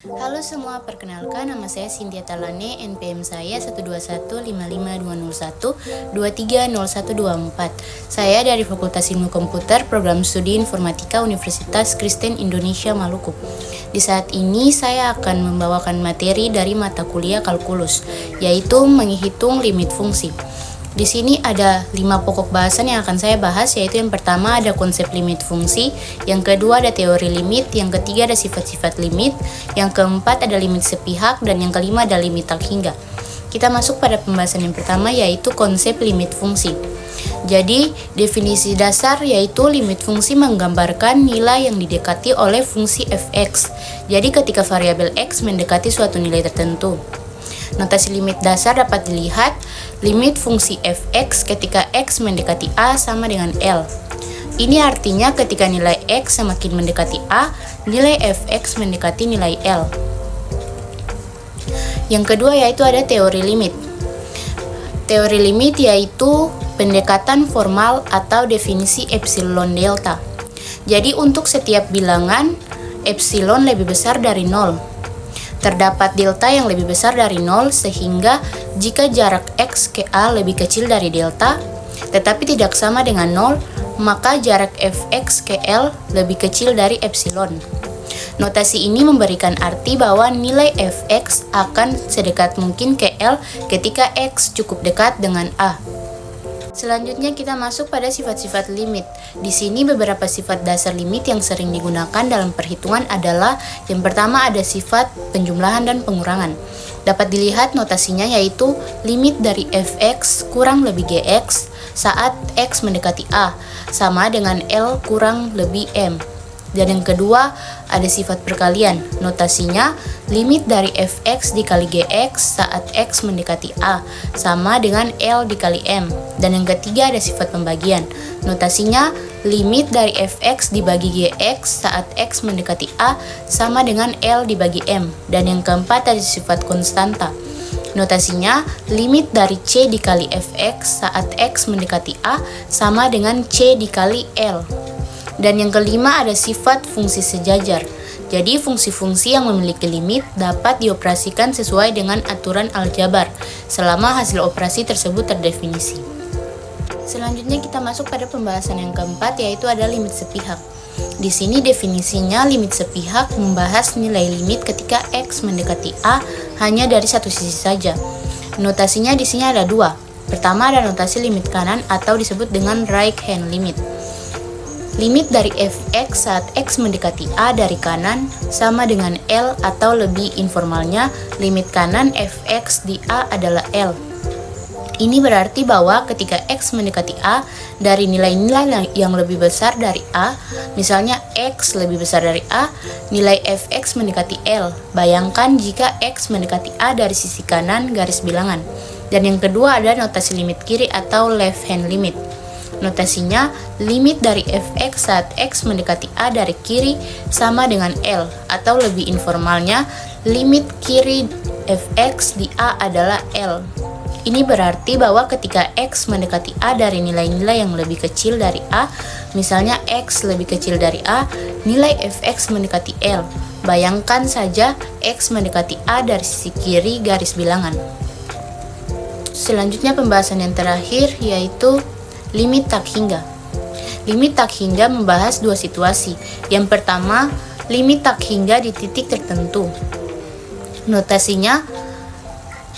Halo semua, perkenalkan nama saya Cynthia Talane, NPM saya 1215521230124. Saya dari Fakultas Ilmu Komputer, Program Studi Informatika Universitas Kristen Indonesia Maluku. Di saat ini saya akan membawakan materi dari mata kuliah kalkulus, yaitu menghitung limit fungsi. Di sini ada 5 pokok bahasan yang akan saya bahas, yaitu yang pertama ada konsep limit fungsi, yang kedua ada teori limit, yang ketiga ada sifat-sifat limit, yang keempat ada limit sepihak, dan yang kelima ada limit tak hingga. Kita masuk pada pembahasan yang pertama, yaitu konsep limit fungsi. Jadi, definisi dasar yaitu limit fungsi menggambarkan nilai yang didekati oleh fungsi f(x). Jadi, ketika variabel x mendekati suatu nilai tertentu. Notasi limit dasar dapat dilihat limit fungsi f(x) ketika x mendekati a sama dengan L. Ini artinya ketika nilai x semakin mendekati a, nilai f(x) mendekati nilai L. Yang kedua yaitu ada teori limit. Teori limit yaitu pendekatan formal atau definisi epsilon delta. Jadi untuk setiap bilangan, epsilon lebih besar dari 0. Terdapat delta yang lebih besar dari 0, sehingga jika jarak x ke a lebih kecil dari delta, tetapi tidak sama dengan 0, maka jarak fx ke L lebih kecil dari epsilon. Notasi ini memberikan arti bahwa nilai fx akan sedekat mungkin ke L ketika x cukup dekat dengan a. Selanjutnya kita masuk pada sifat-sifat limit. Di sini beberapa sifat dasar limit yang sering digunakan dalam perhitungan adalah yang pertama ada sifat penjumlahan dan pengurangan. Dapat dilihat notasinya yaitu limit dari fx kurang lebih gx saat x mendekati a sama dengan L kurang lebih m. Dan yang kedua ada sifat perkalian. Notasinya limit dari fx dikali gx saat x mendekati a sama dengan L dikali m. Dan yang ketiga ada sifat pembagian. Notasinya limit dari fx dibagi gx saat x mendekati a sama dengan L dibagi m. Dan yang keempat ada sifat konstanta. Notasinya limit dari c dikali fx saat x mendekati a sama dengan c dikali L. Dan yang kelima ada sifat fungsi sejajar. Jadi fungsi-fungsi yang memiliki limit dapat dioperasikan sesuai dengan aturan aljabar selama hasil operasi tersebut terdefinisi. Selanjutnya kita masuk pada pembahasan yang keempat, yaitu ada limit sepihak. Di sini definisinya limit sepihak membahas nilai limit ketika x mendekati a hanya dari satu sisi saja. Notasinya di sini ada dua. Pertama ada notasi limit kanan atau disebut dengan right hand limit. Limit dari fx saat x mendekati a dari kanan sama dengan L, atau lebih informalnya limit kanan fx di a adalah L. Ini berarti bahwa ketika x mendekati a dari nilai-nilai yang lebih besar dari a, misalnya x lebih besar dari a, nilai fx mendekati L. Bayangkan jika x mendekati a dari sisi kanan garis bilangan. Dan yang kedua ada notasi limit kiri atau left hand limit. Notasinya limit dari fx saat x mendekati a dari kiri sama dengan L, atau lebih informalnya limit kiri fx di a adalah L. Ini berarti bahwa ketika x mendekati a dari nilai-nilai yang lebih kecil dari a, misalnya x lebih kecil dari a, nilai fx mendekati L. Bayangkan saja x mendekati a dari sisi kiri garis bilangan. Selanjutnya pembahasan yang terakhir yaitu limit tak hingga. Limit tak hingga membahas dua situasi. Yang pertama, limit tak hingga di titik tertentu. Notasinya,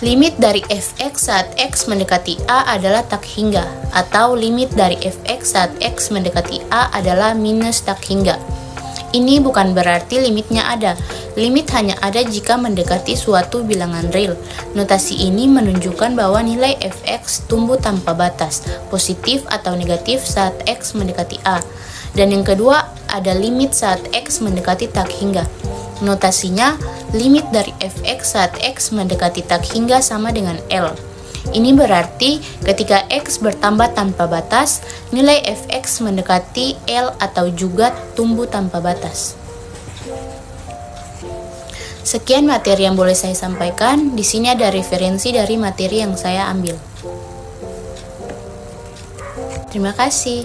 limit dari fx saat x mendekati a adalah tak hingga, atau limit dari fx saat x mendekati a adalah minus tak hingga. Ini bukan berarti limitnya ada. Limit hanya ada jika mendekati suatu bilangan real. Notasi ini menunjukkan bahwa nilai fx tumbuh tanpa batas, positif atau negatif saat x mendekati a. Dan yang kedua, ada limit saat x mendekati tak hingga. Notasinya, limit dari fx saat x mendekati tak hingga sama dengan L. Ini berarti ketika x bertambah tanpa batas, nilai fx mendekati L atau juga tumbuh tanpa batas. Sekian materi yang boleh saya sampaikan. Di sini ada referensi dari materi yang saya ambil. Terima kasih.